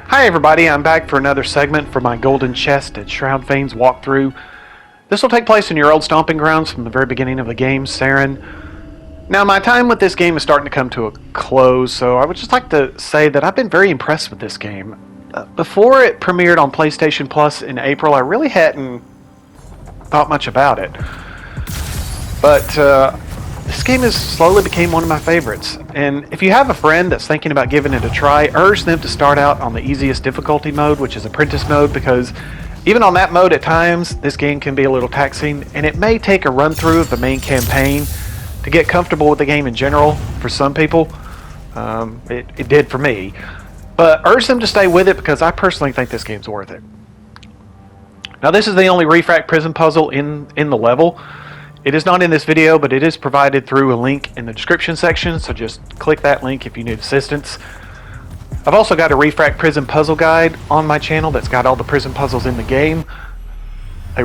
Hi everybody, I'm back for another segment for my Golden Chest at Shroudfanes walkthrough. This will take place in your old stomping grounds from the very beginning of the game, Seren. Now my time with this game is starting to come to a close, so I would just like to say that I've been very impressed with this game. Before it premiered on PlayStation Plus in April, I really hadn't thought much about it. But this game has slowly became one of my favorites, and if you have a friend that's thinking about giving it a try, urge them to start out on the easiest difficulty mode, which is Apprentice mode, because even on that mode at times, this game can be a little taxing, and it may take a run through of the main campaign to get comfortable with the game in general for some people. It did for me, but urge them to stay with it because I personally think this game's worth it. Now this is the only refract prison puzzle in the level. It is not in this video, but it is provided through a link in the description section, so just click that link if you need assistance. I've also got a refract prison puzzle guide on my channel that's got all the prison puzzles in the game. I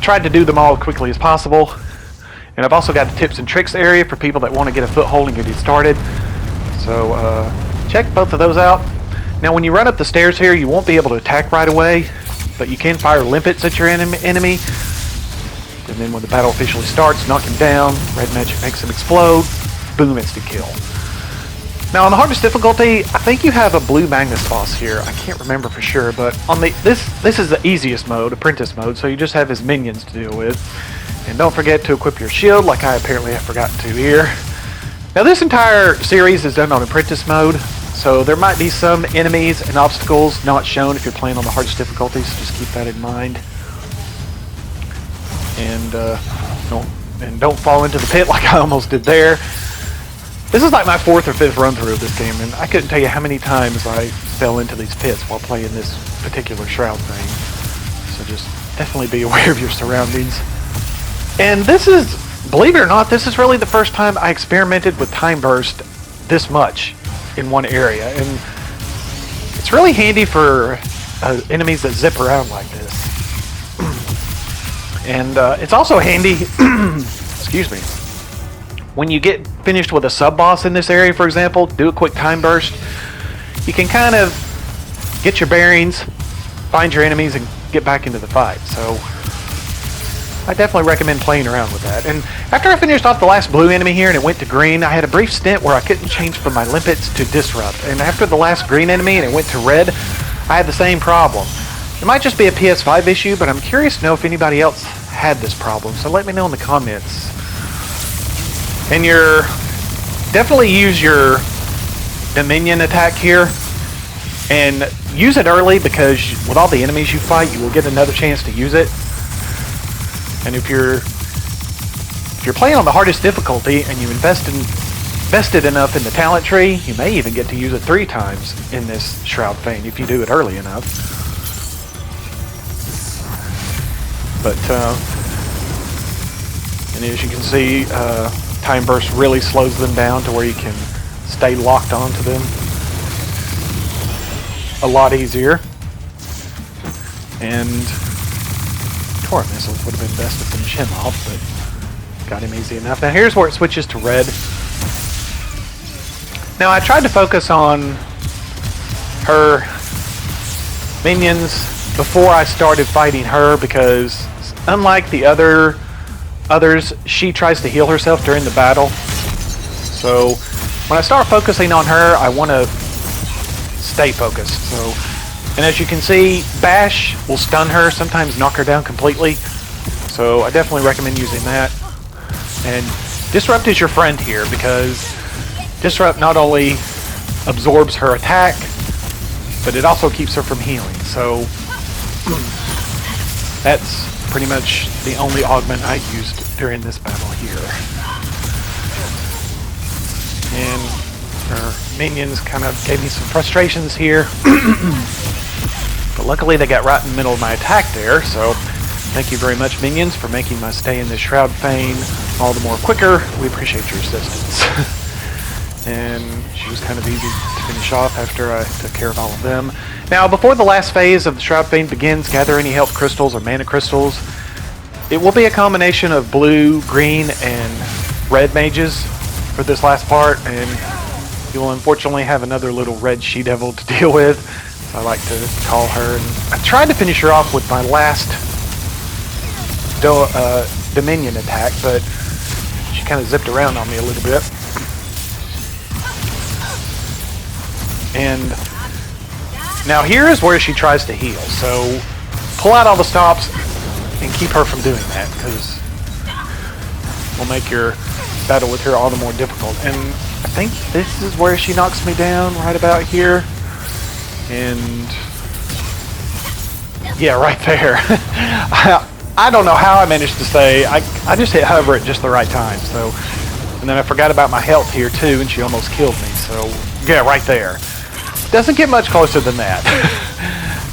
tried to do them all as quickly as possible. And I've also got the tips and tricks area for people that want to get a foothold and get started. So check both of those out. Now when you run up the stairs here, you won't be able to attack right away, but you can fire limpets at your enemy. And then when the battle officially starts, knock him down, red magic makes him explode, boom, instant kill. Now on the hardest difficulty, I think you have a blue Magnus boss here. I can't remember for sure, but on this is the easiest mode, Apprentice mode, so you just have his minions to deal with. And don't forget to equip your shield, like I apparently have forgotten to here. Now this entire series is done on Apprentice mode, so there might be some enemies and obstacles not shown if you're playing on the hardest difficulties, so just keep that in mind. And don't fall into the pit like I almost did there. This is like my 4th or 5th run through of this game, and I couldn't tell you how many times I fell into these pits while playing this particular Shroud thing. So just definitely be aware of your surroundings. And this is, believe it or not, this is really the first time I experimented with Time Burst this much in one area, and it's really handy for enemies that zip around like this. And it's also handy, excuse me, when you get finished with a sub-boss in this area, for example, do a quick Time Burst. You can kind of get your bearings, find your enemies, and get back into the fight. So I definitely recommend playing around with that. And after I finished off the last blue enemy here and it went to green, I had a brief stint where I couldn't change from my limpets to disrupt. And after the last green enemy and it went to red, I had the same problem. It might just be a PS5 issue, but I'm curious to know if anybody else had this problem, so let me know in the comments. And definitely use your Dominion attack here, and use it early because with all the enemies you fight, you will get another chance to use it. And if you're playing on the hardest difficulty and you invested enough in the talent tree, you may even get to use it 3 times in this Shroudfane if you do it early enough. But and as you can see, Time Burst really slows them down to where you can stay locked onto them a lot easier. And Torrent Missiles would have been best to finish him off, but got him easy enough. Now here's where it switches to red. Now I tried to focus on her minions before I started fighting her because unlike the others, she tries to heal herself during the battle. So when I start focusing on her, I want to stay focused. So, and as you can see, Bash will stun her, sometimes knock her down completely. So I definitely recommend using that. And Disrupt is your friend here because Disrupt not only absorbs her attack, but it also keeps her from healing. So that's pretty much the only augment I used during this battle here. And her minions kind of gave me some frustrations here. But luckily they got right in the middle of my attack there, so thank you very much, minions, for making my stay in this Shroudfane all the more quicker. We appreciate your assistance. And she was kind of easy to finish off after I took care of all of them. Now, before the last phase of the Shroudfane begins, gather any health crystals or mana crystals. It will be a combination of blue, green, and red mages for this last part, and You will unfortunately have another little red she-devil to deal with. I like to call her. And I tried to finish her off with my last Dominion attack, but she kind of zipped around on me a little bit. And now here is where she tries to heal. So pull out all the stops and keep her from doing that, because we'll make your battle with her all the more difficult. And I think this is where she knocks me down, right about here. And yeah, right there. I don't know how I managed to stay. I just hit hover at just the right time. So, and then I forgot about my health here too, and she almost killed me. So yeah, right there. Doesn't get much closer than that.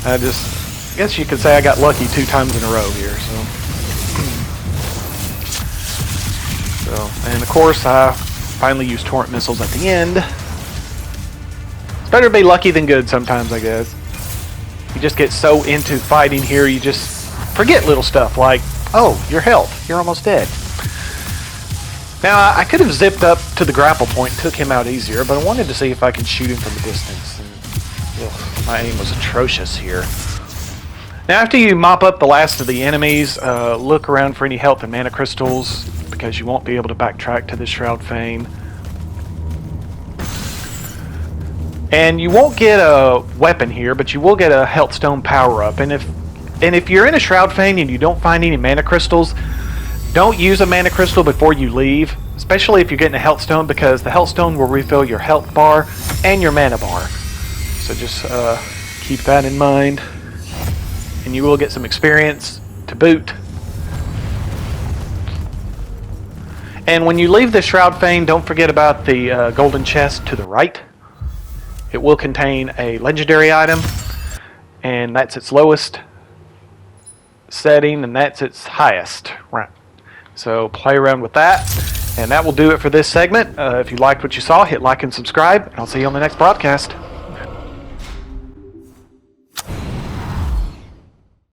I guess you could say I got lucky 2 times in a row here. So, and of course I finally used torrent missiles at the end. It's better to be lucky than good sometimes, I guess. You just get so into fighting here, you just forget little stuff like, oh, your health, you're almost dead. Now, I could have zipped up to the grapple point and took him out easier, but I wanted to see if I could shoot him from a distance. And, my aim was atrocious here. Now, after you mop up the last of the enemies, look around for any health and mana crystals, because you won't be able to backtrack to the Shroudfane. And you won't get a weapon here, but you will get a health stone power-up. And if you're in a Shroudfane and you don't find any mana crystals, don't use a mana crystal before you leave, especially if you're getting a health stone, because the health stone will refill your health bar and your mana bar. So just keep that in mind. And you will get some experience to boot. And when you leave the Shroudfane, don't forget about the golden chest to the right. It will contain a legendary item, and that's its lowest setting, and that's its highest. Right. So play around with that, and that will do it for this segment. If you liked what you saw, hit like and subscribe, and I'll see you on the next broadcast.